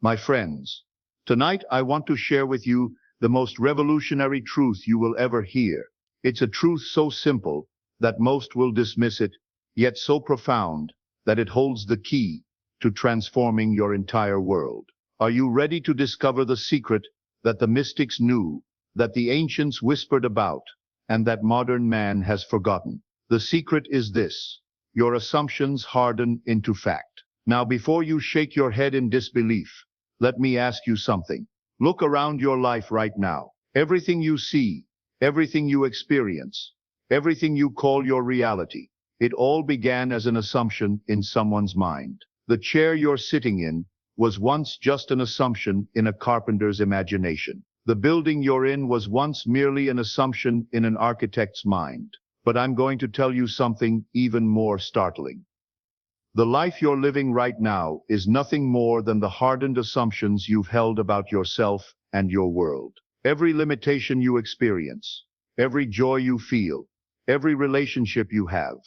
My friends, tonight I want to share with you the most revolutionary truth you will ever hear. It's a truth so simple that most will dismiss it, yet so profound that it holds the key to transforming your entire world. Are you ready to discover the secret that the mystics knew, that the ancients whispered about, and that modern man has forgotten? The secret is this: your assumptions harden into fact. Now, before you shake your head in disbelief, let me ask you something. Look around your life right now. Everything you see, everything you experience, everything you call your reality, it all began as an assumption in someone's mind. The chair you're sitting in was once just an assumption in a carpenter's imagination. The building you're in was once merely an assumption in an architect's mind. But I'm going to tell you something even more startling. The life you're living right now is nothing more than the hardened assumptions you've held about yourself and your world. Every limitation you experience, every joy you feel, every relationship you have,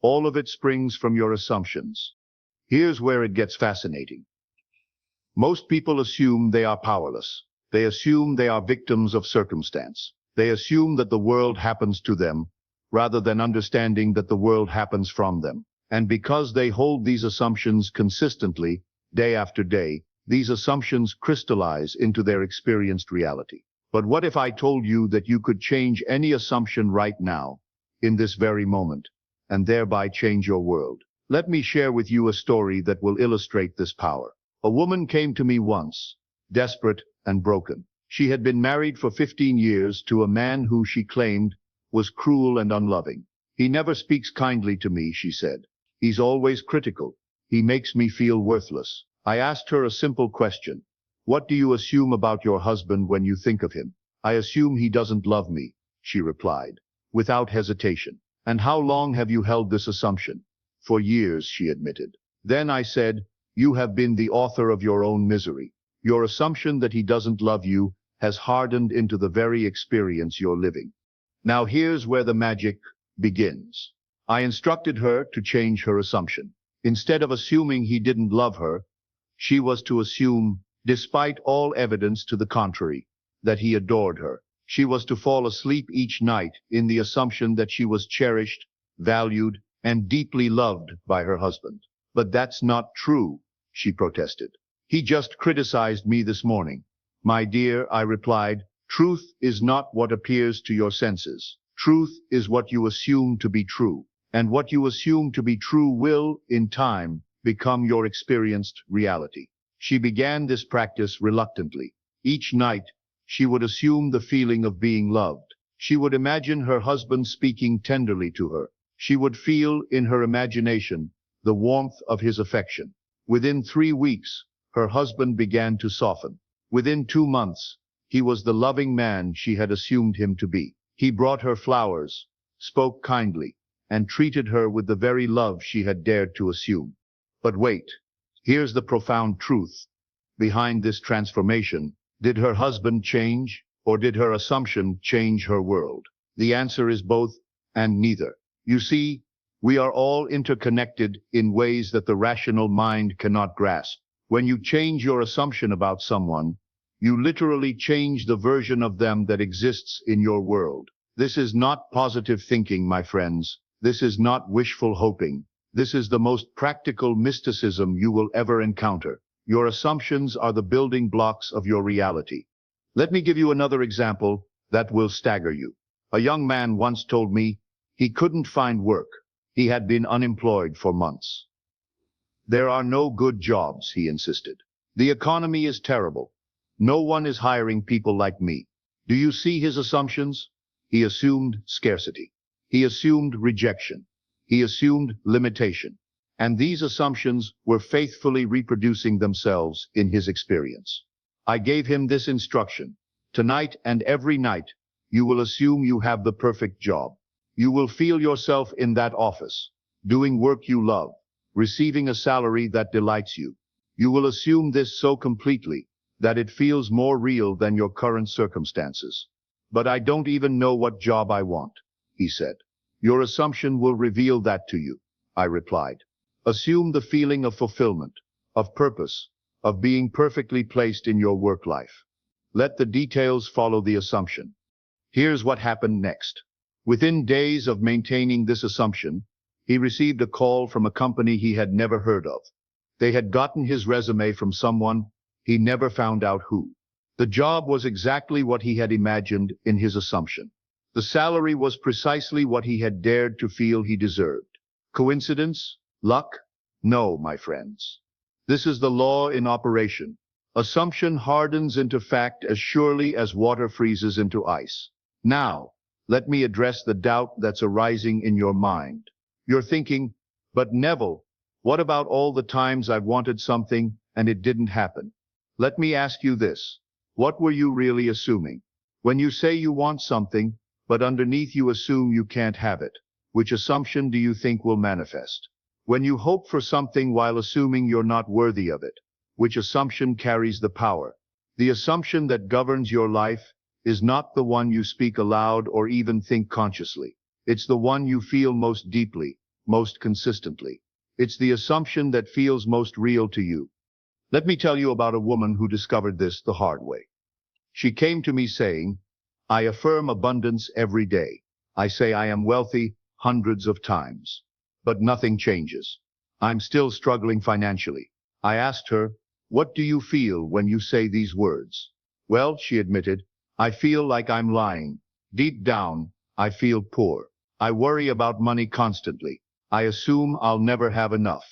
all of it springs from your assumptions. Here's where it gets fascinating. Most people assume they are powerless. They assume they are victims of circumstance. They assume that the world happens to them, rather than understanding that the world happens from them. And because they hold these assumptions consistently, day after day, these assumptions crystallize into their experienced reality. But what if I told you that you could change any assumption right now, in this very moment, and thereby change your world? Let me share with you a story that will illustrate this power. A woman came to me once, desperate and broken. She had been married for 15 years to a man who she claimed was cruel and unloving. He never speaks kindly to me, she said. He's always critical. He makes me feel worthless. I asked her a simple question. What do you assume about your husband when you think of him? I assume he doesn't love me, she replied, without hesitation. And how long have you held this assumption? For years, she admitted. Then I said, you have been the author of your own misery. Your assumption that he doesn't love you has hardened into the very experience you're living. Now here's where the magic begins. I instructed her to change her assumption. Instead of assuming he didn't love her, she was to assume, despite all evidence to the contrary, that he adored her. She was to fall asleep each night in the assumption that she was cherished, valued, and deeply loved by her husband. But that's not true, she protested. He just criticized me this morning. My dear, I replied, truth is not what appears to your senses. Truth is what you assume to be true. And what you assume to be true will, in time, become your experienced reality. She began this practice reluctantly. Each night, she would assume the feeling of being loved. She would imagine her husband speaking tenderly to her. She would feel, in her imagination, the warmth of his affection. Within 3 weeks, her husband began to soften. Within 2 months, he was the loving man she had assumed him to be. He brought her flowers, spoke kindly, and treated her with the very love she had dared to assume. But wait, here's the profound truth. Behind this transformation, did her husband change, or did her assumption change her world? The answer is both, and neither. You see, we are all interconnected in ways that the rational mind cannot grasp. When you change your assumption about someone, you literally change the version of them that exists in your world. This is not positive thinking, my friends. This is not wishful hoping. This is the most practical mysticism you will ever encounter. Your assumptions are the building blocks of your reality. Let me give you another example that will stagger you. A young man once told me he couldn't find work. He had been unemployed for months. There are no good jobs, he insisted. The economy is terrible. No one is hiring people like me. Do you see his assumptions? He assumed scarcity. He assumed rejection. He assumed limitation. And these assumptions were faithfully reproducing themselves in his experience. I gave him this instruction. Tonight and every night, you will assume you have the perfect job. You will feel yourself in that office, doing work you love, receiving a salary that delights you. You will assume this so completely that it feels more real than your current circumstances. But I don't even know what job I want, he said. Your assumption will reveal that to you, I replied. Assume the feeling of fulfillment, of purpose, of being perfectly placed in your work life. Let the details follow the assumption. Here's what happened next. Within days of maintaining this assumption, he received a call from a company he had never heard of. They had gotten his resume from someone, he never found out who. The job was exactly what he had imagined in his assumption. The salary was precisely what he had dared to feel he deserved. Coincidence? Luck? No, my friends. This is the law in operation. Assumption hardens into fact as surely as water freezes into ice. Now, let me address the doubt that's arising in your mind. You're thinking, but Neville, what about all the times I've wanted something and it didn't happen? Let me ask you this. What were you really assuming? When you say you want something, but underneath you assume you can't have it, which assumption do you think will manifest? When you hope for something while assuming you're not worthy of it, which assumption carries the power? The assumption that governs your life is not the one you speak aloud or even think consciously. It's the one you feel most deeply, most consistently. It's the assumption that feels most real to you. Let me tell you about a woman who discovered this the hard way. She came to me saying, I affirm abundance every day. I say I am wealthy hundreds of times, but nothing changes. I'm still struggling financially. I asked her, what do you feel when you say these words? Well, she admitted, I feel like I'm lying. Deep down, I feel poor. I worry about money constantly. I assume I'll never have enough.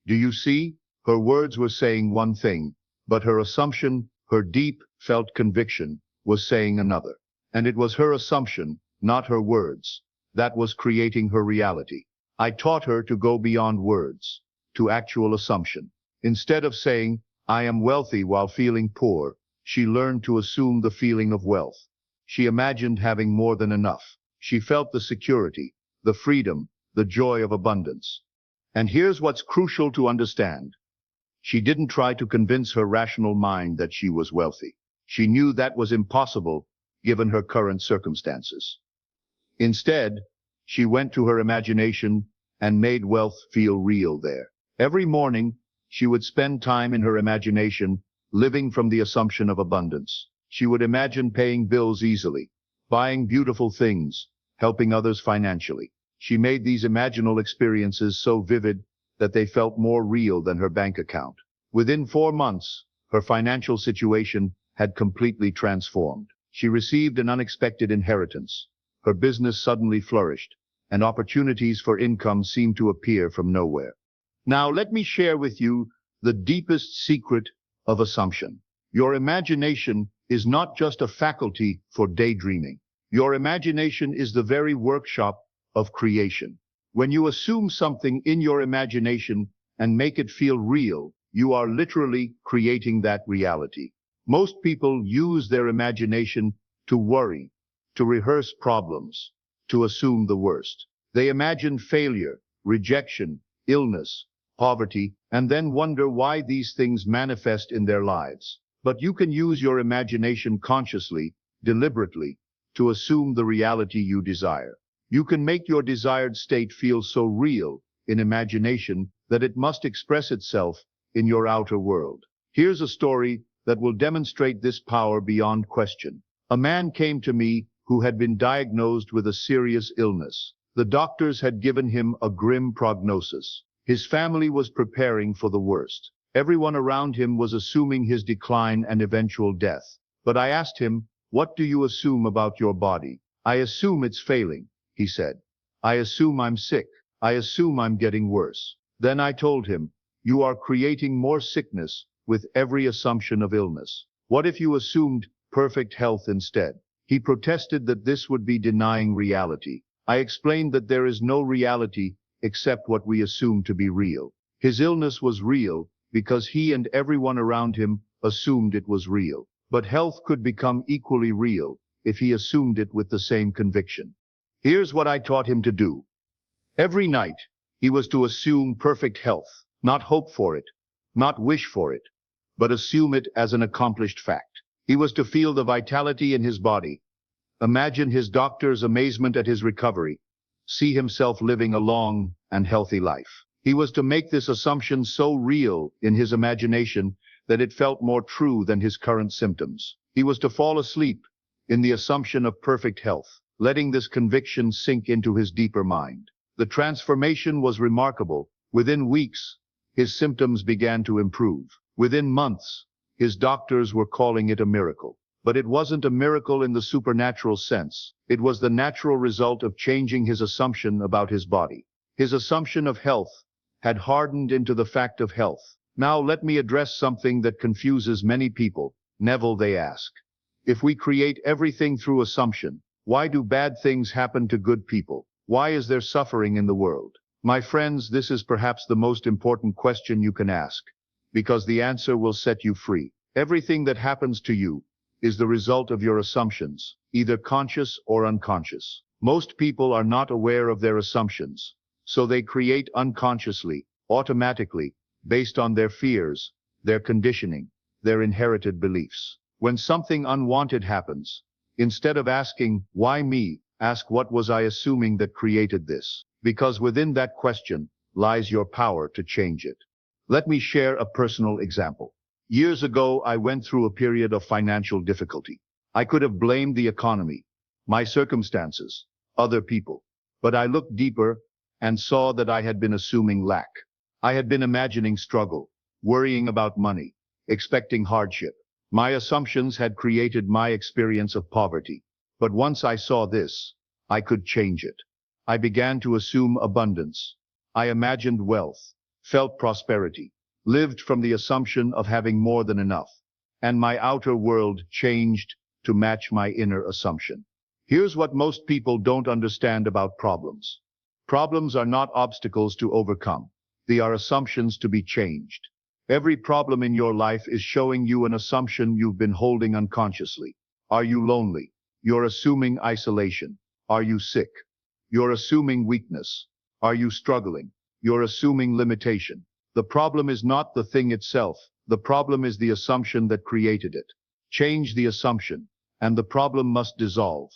Do you see? Her words were saying one thing, but her assumption, her deep felt conviction, was saying another. And it was her assumption, not her words, that was creating her reality. I taught her to go beyond words, to actual assumption. Instead of saying, I am wealthy while feeling poor, she learned to assume the feeling of wealth. She imagined having more than enough. She felt the security, the freedom, the joy of abundance. And here's what's crucial to understand. She didn't try to convince her rational mind that she was wealthy. She knew that was impossible, given her current circumstances. Instead, she went to her imagination and made wealth feel real there. Every morning, she would spend time in her imagination, living from the assumption of abundance. She would imagine paying bills easily, buying beautiful things, helping others financially. She made these imaginal experiences so vivid that they felt more real than her bank account. Within 4 months, her financial situation had completely transformed. She received an unexpected inheritance. Her business suddenly flourished, and opportunities for income seemed to appear from nowhere. Now let me share with you the deepest secret of assumption. Your imagination is not just a faculty for daydreaming. Your imagination is the very workshop of creation. When you assume something in your imagination and make it feel real, you are literally creating that reality. Most people use their imagination to worry, to rehearse problems, to assume the worst. They imagine failure, rejection, illness, poverty, and then wonder why these things manifest in their lives. But you can use your imagination consciously, deliberately, to assume the reality you desire. You can make your desired state feel so real in imagination that it must express itself in your outer world. Here's a story that will demonstrate this power beyond question. A man came to me who had been diagnosed with a serious illness. The doctors had given him a grim prognosis. His family was preparing for the worst. Everyone around him was assuming his decline and eventual death. But I asked him, what do you assume about your body? I assume it's failing, he said. I assume I'm sick. I assume I'm getting worse. Then I told him, you are creating more sickness with every assumption of illness. What if you assumed perfect health instead? He protested that this would be denying reality. I explained that there is no reality except what we assume to be real. His illness was real because he and everyone around him assumed it was real. But health could become equally real if he assumed it with the same conviction. Here's what I taught him to do. Every night, he was to assume perfect health, not hope for it, not wish for it, but assume it as an accomplished fact. He was to feel the vitality in his body, imagine his doctor's amazement at his recovery, see himself living a long and healthy life. He was to make this assumption so real in his imagination that it felt more true than his current symptoms. He was to fall asleep in the assumption of perfect health, letting this conviction sink into his deeper mind. The transformation was remarkable. Within weeks, his symptoms began to improve. Within months, his doctors were calling it a miracle. But it wasn't a miracle in the supernatural sense. It was the natural result of changing his assumption about his body. His assumption of health had hardened into the fact of health. Now let me address something that confuses many people. Neville, they ask, if we create everything through assumption, why do bad things happen to good people? Why is there suffering in the world? My friends, this is perhaps the most important question you can ask, because the answer will set you free. Everything that happens to you is the result of your assumptions, either conscious or unconscious. Most people are not aware of their assumptions, so they create unconsciously, automatically, based on their fears, their conditioning, their inherited beliefs. When something unwanted happens, instead of asking, why me, ask, what was I assuming that created this? Because within that question lies your power to change it. Let me share a personal example. Years ago, I went through a period of financial difficulty. I could have blamed the economy, my circumstances, other people. But I looked deeper and saw that I had been assuming lack. I had been imagining struggle, worrying about money, expecting hardship. My assumptions had created my experience of poverty. But once I saw this, I could change it. I began to assume abundance. I imagined wealth, felt prosperity, lived from the assumption of having more than enough. And my outer world changed to match my inner assumption. Here's what most people don't understand about problems. Problems are not obstacles to overcome. They are assumptions to be changed. Every problem in your life is showing you an assumption you've been holding unconsciously. Are you lonely? You're assuming isolation. Are you sick? You're assuming weakness. Are you struggling? You're assuming limitation. The problem is not the thing itself. The problem is the assumption that created it. Change the assumption, and the problem must dissolve.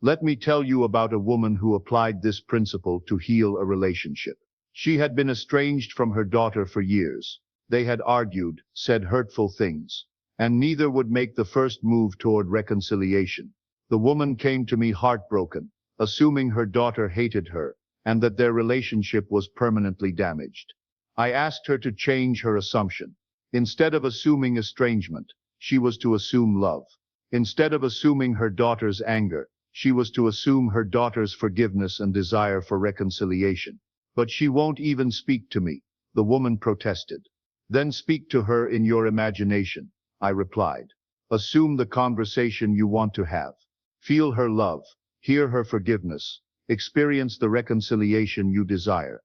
Let me tell you about a woman who applied this principle to heal a relationship. She had been estranged from her daughter for years. They had argued, said hurtful things, and neither would make the first move toward reconciliation. The woman came to me heartbroken, assuming her daughter hated her, and that their relationship was permanently damaged. I asked her to change her assumption. Instead of assuming estrangement, she was to assume love. Instead of assuming her daughter's anger, she was to assume her daughter's forgiveness and desire for reconciliation. But she won't even speak to me, the woman protested. Then speak to her in your imagination, I replied. Assume the conversation you want to have. Feel her love, hear her forgiveness, experience the reconciliation you desire.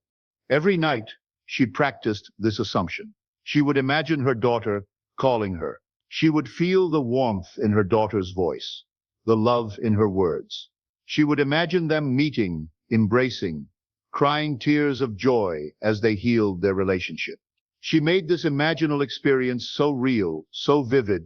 Every night, she practiced this assumption. She would imagine her daughter calling her. She would feel the warmth in her daughter's voice, the love in her words. She would imagine them meeting, embracing, crying tears of joy as they healed their relationship. She made this imaginal experience so real, so vivid,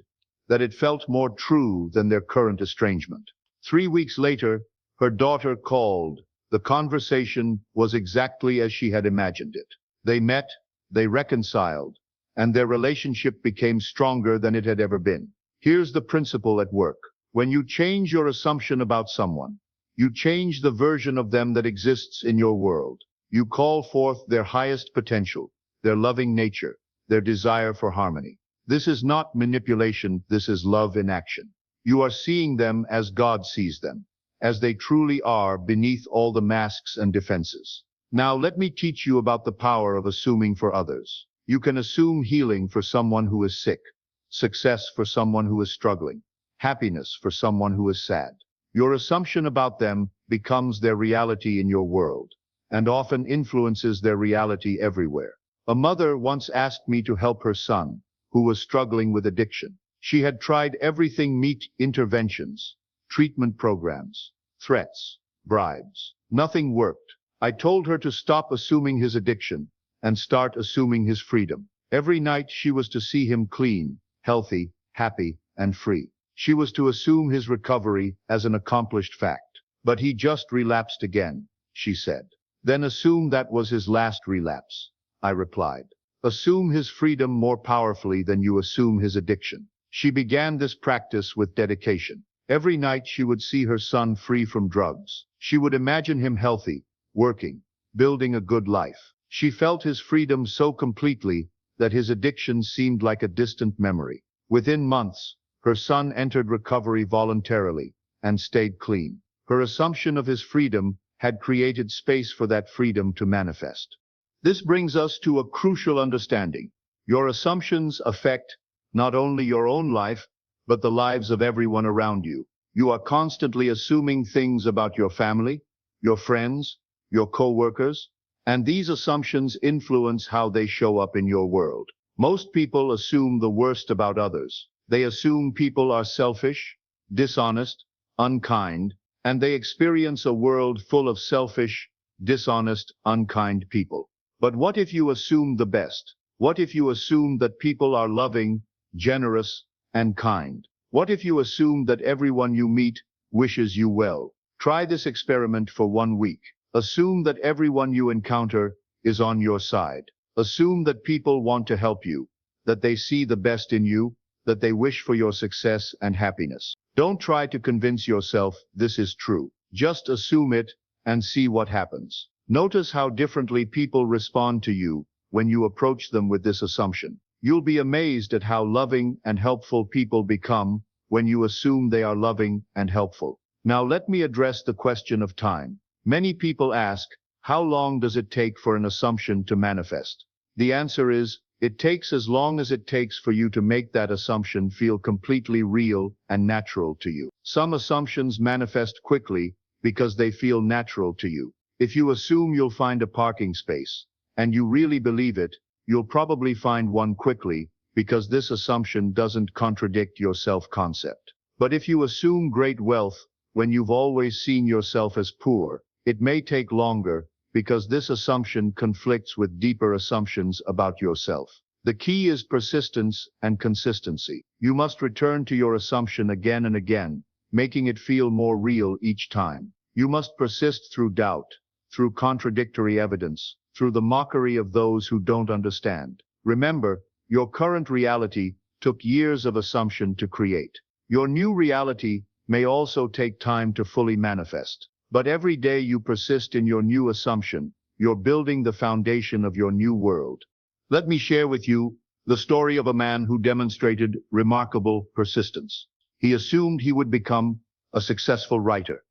that it felt more true than their current estrangement. 3 weeks later, her daughter called. The conversation was exactly as she had imagined it. They met, they reconciled, and their relationship became stronger than it had ever been. Here's the principle at work. When you change your assumption about someone, you change the version of them that exists in your world. You call forth their highest potential, their loving nature, their desire for harmony. This is not manipulation, this is love in action. You are seeing them as God sees them, as they truly are beneath all the masks and defenses. Now let me teach you about the power of assuming for others. You can assume healing for someone who is sick, success for someone who is struggling, happiness for someone who is sad. Your assumption about them becomes their reality in your world, and often influences their reality everywhere. A mother once asked me to help her son, who was struggling with addiction. She had tried everything: meat interventions, treatment programs, threats, bribes. Nothing worked. I told her to stop assuming his addiction and start assuming his freedom. Every night she was to see him clean, healthy, happy, and free. She was to assume his recovery as an accomplished fact. But he just relapsed again, she said. Then assume that was his last relapse, I replied. Assume his freedom more powerfully than you assume his addiction. She began this practice with dedication. Every night she would see her son free from drugs. She would imagine him healthy, working, building a good life. She felt his freedom so completely that his addiction seemed like a distant memory. Within months, her son entered recovery voluntarily and stayed clean. Her assumption of his freedom had created space for that freedom to manifest. This brings us to a crucial understanding. Your assumptions affect not only your own life, but the lives of everyone around you. You are constantly assuming things about your family, your friends, your co-workers, and these assumptions influence how they show up in your world. Most people assume the worst about others. They assume people are selfish, dishonest, unkind, and they experience a world full of selfish, dishonest, unkind people. But what if you assume the best? What if you assume that people are loving, generous, and kind? What if you assume that everyone you meet wishes you well? Try this experiment for 1 week. Assume that everyone you encounter is on your side. Assume that people want to help you, that they see the best in you, that they wish for your success and happiness. Don't try to convince yourself this is true. Just assume it and see what happens. Notice how differently people respond to you when you approach them with this assumption. You'll be amazed at how loving and helpful people become when you assume they are loving and helpful. Now let me address the question of time. Many people ask, how long does it take for an assumption to manifest? The answer is, it takes as long as it takes for you to make that assumption feel completely real and natural to you. Some assumptions manifest quickly because they feel natural to you. If you assume you'll find a parking space, and you really believe it, you'll probably find one quickly because this assumption doesn't contradict your self-concept. But if you assume great wealth when you've always seen yourself as poor, it may take longer because this assumption conflicts with deeper assumptions about yourself. The key is persistence and consistency. You must return to your assumption again and again, making it feel more real each time. You must persist through doubt, through contradictory evidence, through the mockery of those who don't understand. Remember, your current reality took years of assumption to create. Your new reality may also take time to fully manifest. But every day you persist in your new assumption, you're building the foundation of your new world. Let me share with you the story of a man who demonstrated remarkable persistence. He assumed he would become a successful writer,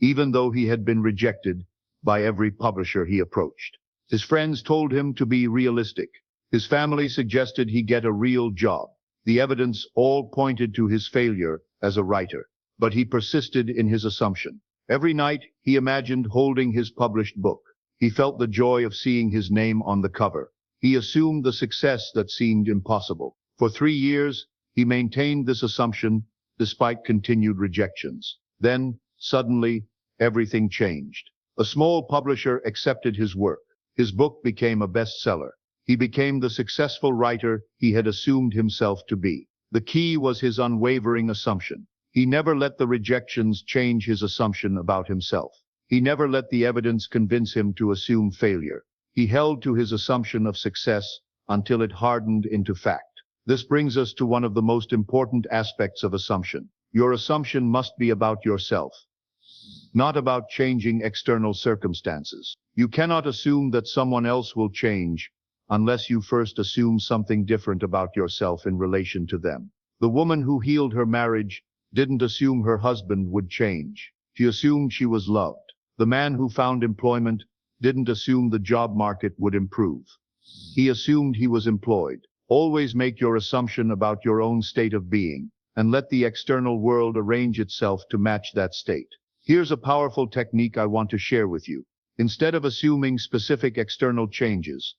even though he had been rejected by every publisher he approached. His friends told him to be realistic. His family suggested he get a real job. The evidence all pointed to his failure as a writer, but he persisted in his assumption. Every night, he imagined holding his published book. He felt the joy of seeing his name on the cover. He assumed the success that seemed impossible. For 3 years, he maintained this assumption despite continued rejections. Then, suddenly, everything changed. A small publisher accepted his work. His book became a bestseller. He became the successful writer he had assumed himself to be. The key was his unwavering assumption. He never let the rejections change his assumption about himself. He never let the evidence convince him to assume failure. He held to his assumption of success until it hardened into fact. This brings us to one of the most important aspects of assumption. Your assumption must be about yourself, not about changing external circumstances. You cannot assume that someone else will change unless you first assume something different about yourself in relation to them. The woman who healed her marriage didn't assume her husband would change. She assumed she was loved. The man who found employment didn't assume the job market would improve. He assumed he was employed. Always make your assumption about your own state of being, and let the external world arrange itself to match that state. Here's a powerful technique I want to share with you. Instead of assuming specific external changes,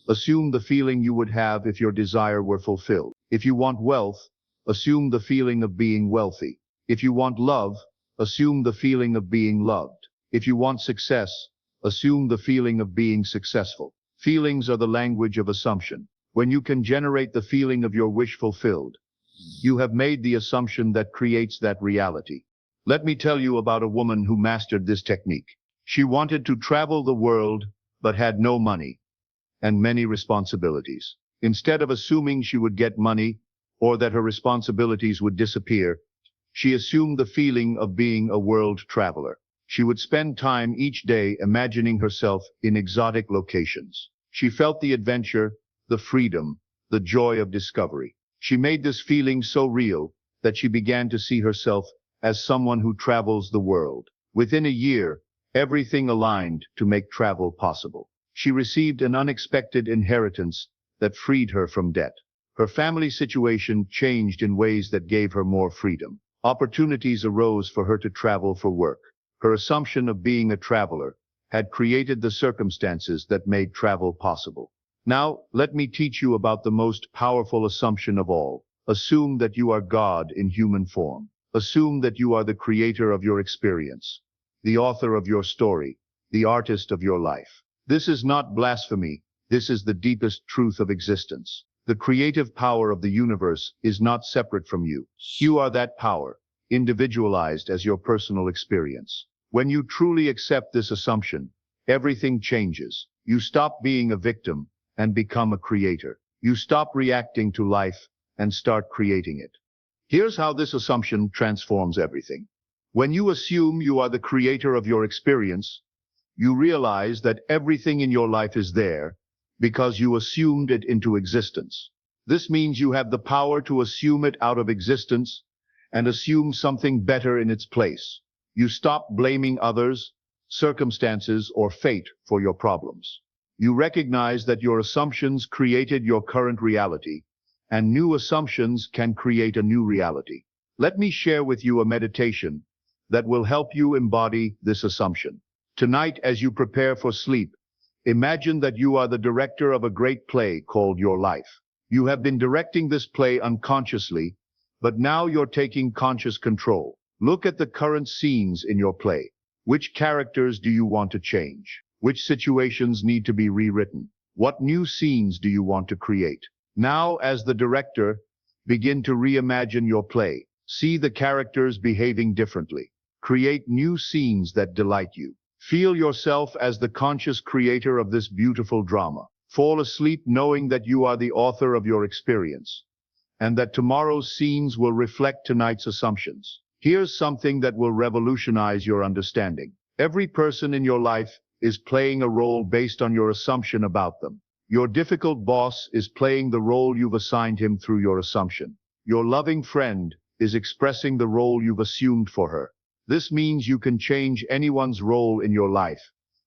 assume the feeling you would have if your desire were fulfilled. If you want wealth, assume the feeling of being wealthy. If you want love, assume the feeling of being loved. If you want success, assume the feeling of being successful. Feelings are the language of assumption. When you can generate the feeling of your wish fulfilled, you have made the assumption that creates that reality. Let me tell you about a woman who mastered this technique. She wanted to travel the world, but had no money. and many responsibilities. Instead of assuming she would get money or that her responsibilities would disappear, she assumed the feeling of being a world traveler. She would spend time each day imagining herself in exotic locations. She felt the adventure, the freedom, the joy of discovery. She made this feeling so real that she began to see herself as someone who travels the world. Within a year, everything aligned to make travel possible. She received an unexpected inheritance that freed her from debt. Her family situation changed in ways that gave her more freedom. Opportunities arose for her to travel for work. Her assumption of being a traveler had created the circumstances that made travel possible. Now, let me teach you about the most powerful assumption of all. Assume that you are God in human form. Assume that you are the creator of your experience, the author of your story, the artist of your life. This is not blasphemy. This is the deepest truth of existence. The creative power of the universe is not separate from you. You are that power, individualized as your personal experience. When you truly accept this assumption, everything changes. You stop being a victim and become a creator. You stop reacting to life and start creating it. Here's how this assumption transforms everything. When you assume you are the creator of your experience, you realize that everything in your life is there because you assumed it into existence. This means you have the power to assume it out of existence and assume something better in its place. You stop blaming others, circumstances, or fate for your problems. You recognize that your assumptions created your current reality, and new assumptions can create a new reality. Let me share with you a meditation that will help you embody this assumption. Tonight, as you prepare for sleep, imagine that you are the director of a great play called your life. You have been directing this play unconsciously, but now you're taking conscious control. Look at the current scenes in your play. Which characters do you want to change? Which situations need to be rewritten? What new scenes do you want to create? Now, as the director, begin to reimagine your play. See the characters behaving differently. Create new scenes that delight you. Feel yourself as the conscious creator of this beautiful drama. Fall asleep knowing that you are the author of your experience, and that tomorrow's scenes will reflect tonight's assumptions. Here's something that will revolutionize your understanding. Every person in your life is playing a role based on your assumption about them. Your difficult boss is playing the role you've assigned him through your assumption. Your loving friend is expressing the role you've assumed for her. This means you can change anyone's role in your life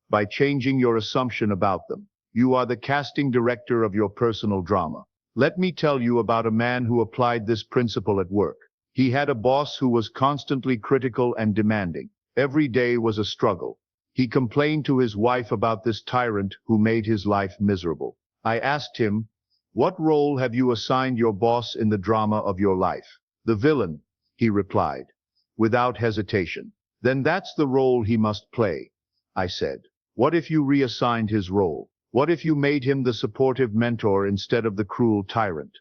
by changing your assumption about them. You are the casting director of your personal drama. Let me tell you about a man who applied this principle at work. He had a boss who was constantly critical and demanding. Every day was a struggle. He complained to his wife about this tyrant who made his life miserable. I asked him, "What role have you assigned your boss in the drama of your life?" "The villain," he replied, without hesitation. "Then that's the role he must play," I said. "What if you reassigned his role? What if you made him the supportive mentor instead of the cruel tyrant?"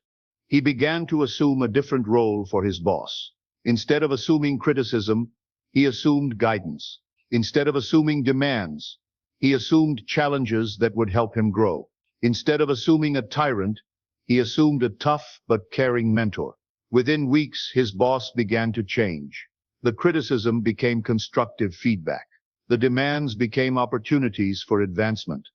He began to assume a different role for his boss. Instead of assuming criticism, he assumed guidance. Instead of assuming demands, he assumed challenges that would help him grow. Instead of assuming a tyrant, he assumed a tough but caring mentor. Within weeks, his boss began to change. The criticism became constructive feedback. The demands became opportunities for advancement.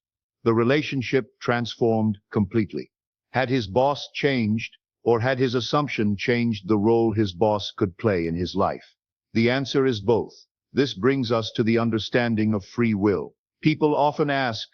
The relationship transformed completely. Had his boss changed, or had his assumption changed the role his boss could play in his life? The answer is both. This brings us to the understanding of free will. People often ask,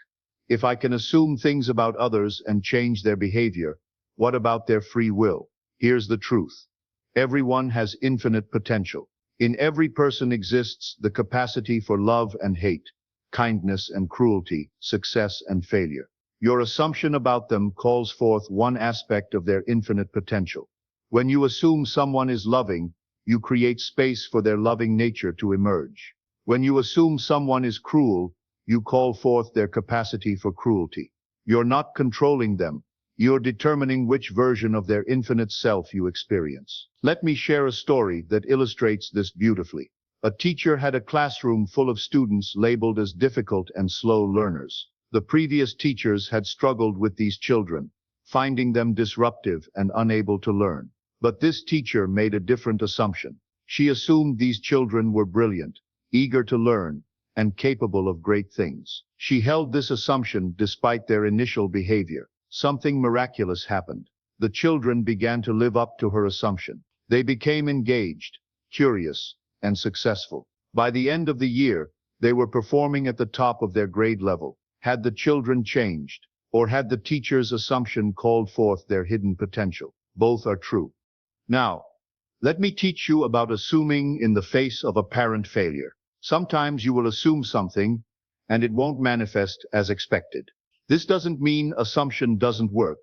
if I can assume things about others and change their behavior, what about their free will? Here's the truth. Everyone has infinite potential. In every person exists the capacity for love and hate, kindness and cruelty, success and failure. Your assumption about them calls forth one aspect of their infinite potential. When you assume someone is loving, you create space for their loving nature to emerge. When you assume someone is cruel, you call forth their capacity for cruelty. You're not controlling them. You're determining which version of their infinite self you experience. Let me share a story that illustrates this beautifully. A teacher had a classroom full of students labeled as difficult and slow learners. The previous teachers had struggled with these children, finding them disruptive and unable to learn. But this teacher made a different assumption. She assumed these children were brilliant, eager to learn, and capable of great things. She held this assumption despite their initial behavior. Something miraculous happened. The children began to live up to her assumption. They became engaged, curious, and successful. By the end of the year, they were performing at the top of their grade level. Had the children changed, or had the teacher's assumption called forth their hidden potential? Both are true. Now, let me teach you about assuming in the face of apparent failure. Sometimes you will assume something, and it won't manifest as expected. This doesn't mean assumption doesn't work.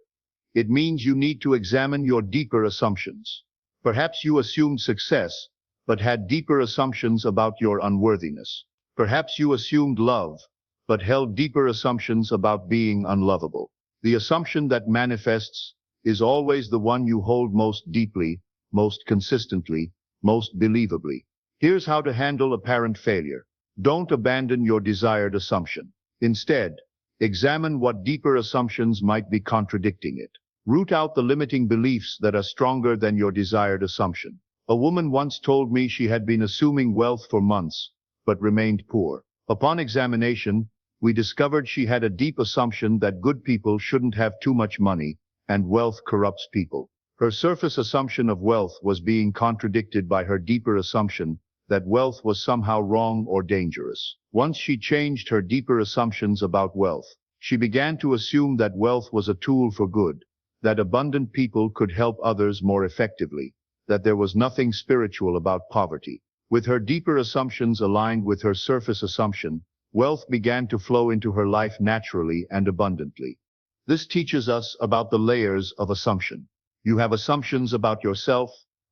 It means you need to examine your deeper assumptions. Perhaps you assumed success, but had deeper assumptions about your unworthiness. Perhaps you assumed love, but held deeper assumptions about being unlovable. The assumption that manifests is always the one you hold most deeply, most consistently, most believably. Here's how to handle apparent failure. Don't abandon your desired assumption. Instead, examine what deeper assumptions might be contradicting it. Root out the limiting beliefs that are stronger than your desired assumption. A woman once told me she had been assuming wealth for months, but remained poor. Upon examination, we discovered she had a deep assumption that good people shouldn't have too much money, and wealth corrupts people. Her surface assumption of wealth was being contradicted by her deeper assumption that wealth was somehow wrong or dangerous. Once she changed her deeper assumptions about wealth, she began to assume that wealth was a tool for good, that abundant people could help others more effectively, that there was nothing spiritual about poverty. With her deeper assumptions aligned with her surface assumption, wealth began to flow into her life naturally and abundantly. This teaches us about the layers of assumption. You have assumptions about yourself,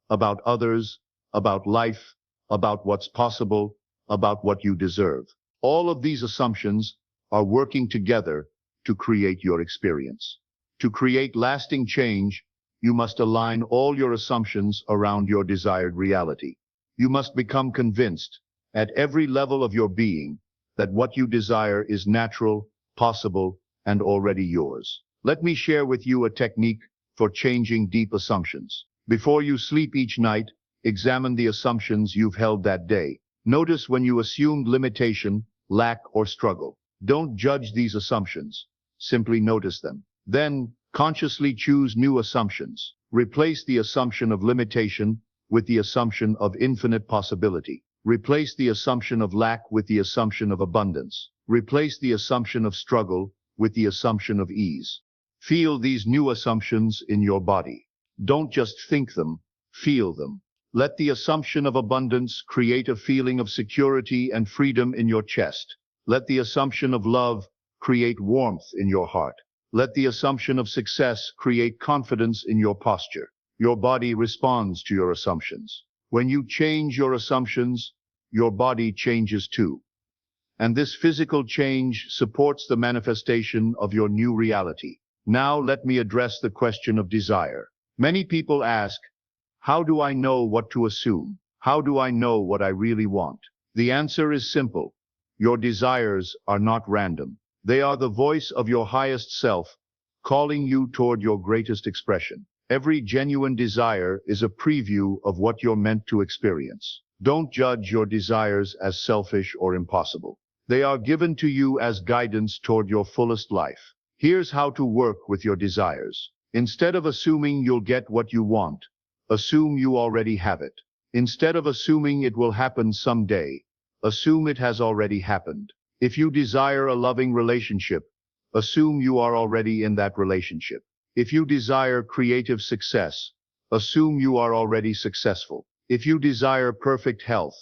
about others, about life, about what's possible, about what you deserve. All of these assumptions are working together to create your experience. To create lasting change, you must align all your assumptions around your desired reality. You must become convinced, at every level of your being, that what you desire is natural, possible, and already yours. Let me share with you a technique for changing deep assumptions. Before you sleep each night, examine the assumptions you've held that day. Notice when you assumed limitation, lack, or struggle. Don't judge these assumptions. Simply notice them. Then, consciously choose new assumptions. Replace the assumption of limitation with the assumption of infinite possibility. Replace the assumption of lack with the assumption of abundance. Replace the assumption of struggle with the assumption of ease. Feel these new assumptions in your body. Don't just think them, feel them. Let the assumption of abundance create a feeling of security and freedom in your chest. Let the assumption of love create warmth in your heart. Let the assumption of success create confidence in your posture. Your body responds to your assumptions. When you change your assumptions, your body changes too. And this physical change supports the manifestation of your new reality. Now let me address the question of desire. Many people ask, how do I know what to assume? How do I know what I really want? The answer is simple. Your desires are not random. They are the voice of your highest self, calling you toward your greatest expression. Every genuine desire is a preview of what you're meant to experience. Don't judge your desires as selfish or impossible. They are given to you as guidance toward your fullest life. Here's how to work with your desires. Instead of assuming you'll get what you want, assume you already have it. Instead of assuming it will happen someday, assume it has already happened. If you desire a loving relationship, assume you are already in that relationship. If you desire creative success, assume you are already successful. If you desire perfect health,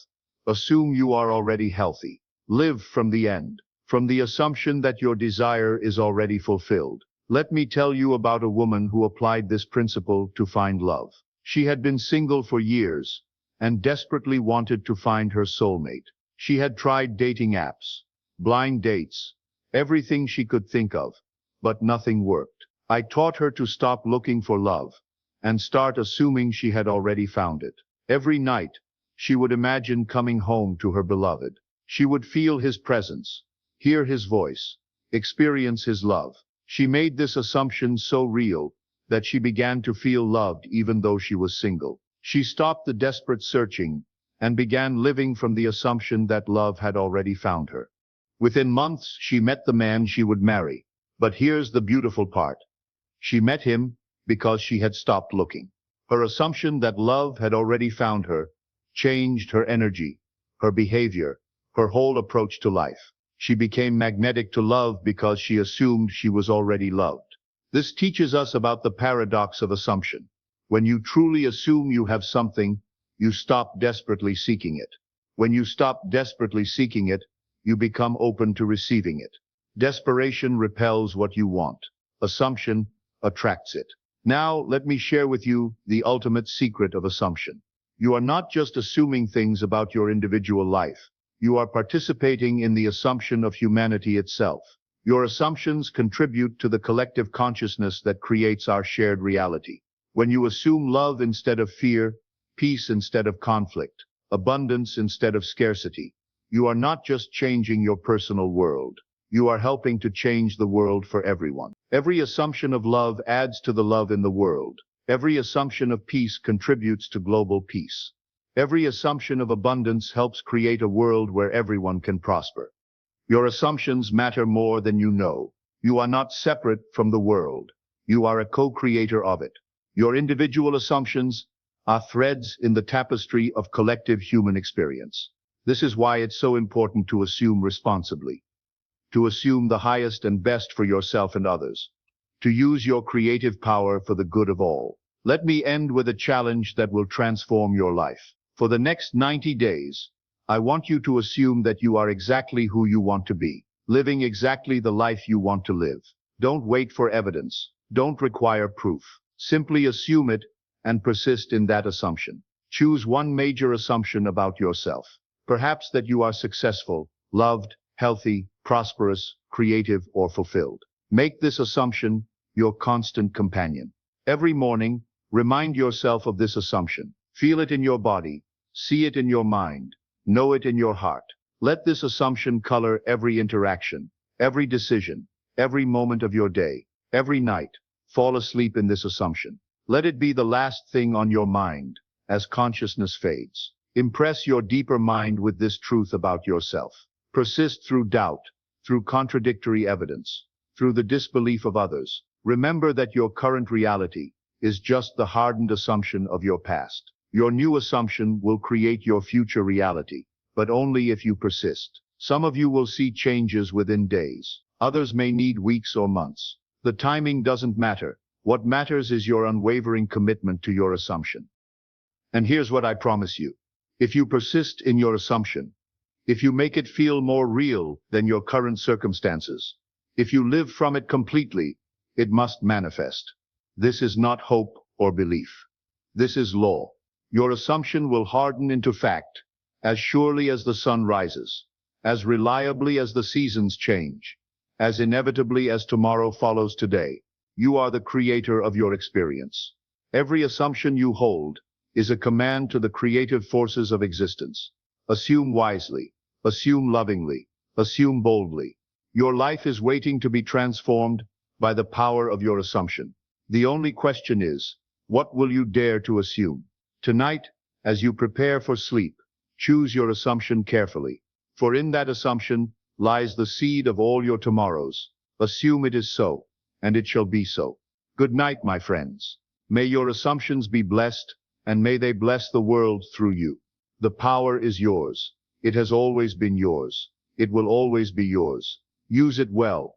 assume you are already healthy. Live from the end, from the assumption that your desire is already fulfilled. Let me tell you about a woman who applied this principle to find love. She had been single for years and desperately wanted to find her soulmate. She had tried dating apps, blind dates, everything she could think of, but nothing worked. I taught her to stop looking for love and start assuming she had already found it. Every night, she would imagine coming home to her beloved. She would feel his presence, hear his voice, experience his love. She made this assumption so real that she began to feel loved even though she was single. She stopped the desperate searching and began living from the assumption that love had already found her. Within months, she met the man she would marry. But here's the beautiful part. She met him because she had stopped looking. Her assumption that love had already found her changed her energy, her behavior, her whole approach to life. She became magnetic to love because she assumed she was already loved. This teaches us about the paradox of assumption. When you truly assume you have something, you stop desperately seeking it. When you stop desperately seeking it, you become open to receiving it. Desperation repels what you want. Assumption attracts it. Now, let me share with you the ultimate secret of assumption. You are not just assuming things about your individual life. You are participating in the assumption of humanity itself. Your assumptions contribute to the collective consciousness that creates our shared reality. When you assume love instead of fear, peace instead of conflict, abundance instead of scarcity, you are not just changing your personal world. You are helping to change the world for everyone. Every assumption of love adds to the love in the world. Every assumption of peace contributes to global peace. Every assumption of abundance helps create a world where everyone can prosper. Your assumptions matter more than you know. You are not separate from the world. You are a co-creator of it. Your individual assumptions are threads in the tapestry of collective human experience. This is why it's so important to assume responsibly, to assume the highest and best for yourself and others, to use your creative power for the good of all. Let me end with a challenge that will transform your life. For the next 90 days, I want you to assume that you are exactly who you want to be, living exactly the life you want to live. Don't wait for evidence. Don't require proof. Simply assume it and persist in that assumption. Choose one major assumption about yourself. Perhaps that you are successful, loved, healthy, prosperous, creative, or fulfilled. Make this assumption your constant companion. Every morning, remind yourself of this assumption. Feel it in your body, see it in your mind, know it in your heart. Let this assumption color every interaction, every decision, every moment of your day, every night. Fall asleep in this assumption. Let it be the last thing on your mind as consciousness fades. Impress your deeper mind with this truth about yourself. Persist through doubt, through contradictory evidence, through the disbelief of others. Remember that your current reality is just the hardened assumption of your past. Your new assumption will create your future reality, but only if you persist. Some of you will see changes within days. Others may need weeks or months. The timing doesn't matter. What matters is your unwavering commitment to your assumption. And here's what I promise you. If you persist in your assumption, if you make it feel more real than your current circumstances, if you live from it completely, it must manifest. This is not hope or belief. This is law. Your assumption will harden into fact as surely as the sun rises, as reliably as the seasons change, as inevitably as tomorrow follows today. You are the creator of your experience. Every assumption you hold is a command to the creative forces of existence. Assume wisely, assume lovingly, assume boldly. Your life is waiting to be transformed by the power of your assumption. The only question is, what will you dare to assume? Tonight, as you prepare for sleep, choose your assumption carefully, for in that assumption lies the seed of all your tomorrows. Assume it is so, and it shall be so. Good night, my friends. May your assumptions be blessed, and may they bless the world through you. The power is yours. It has always been yours. It will always be yours. Use it well,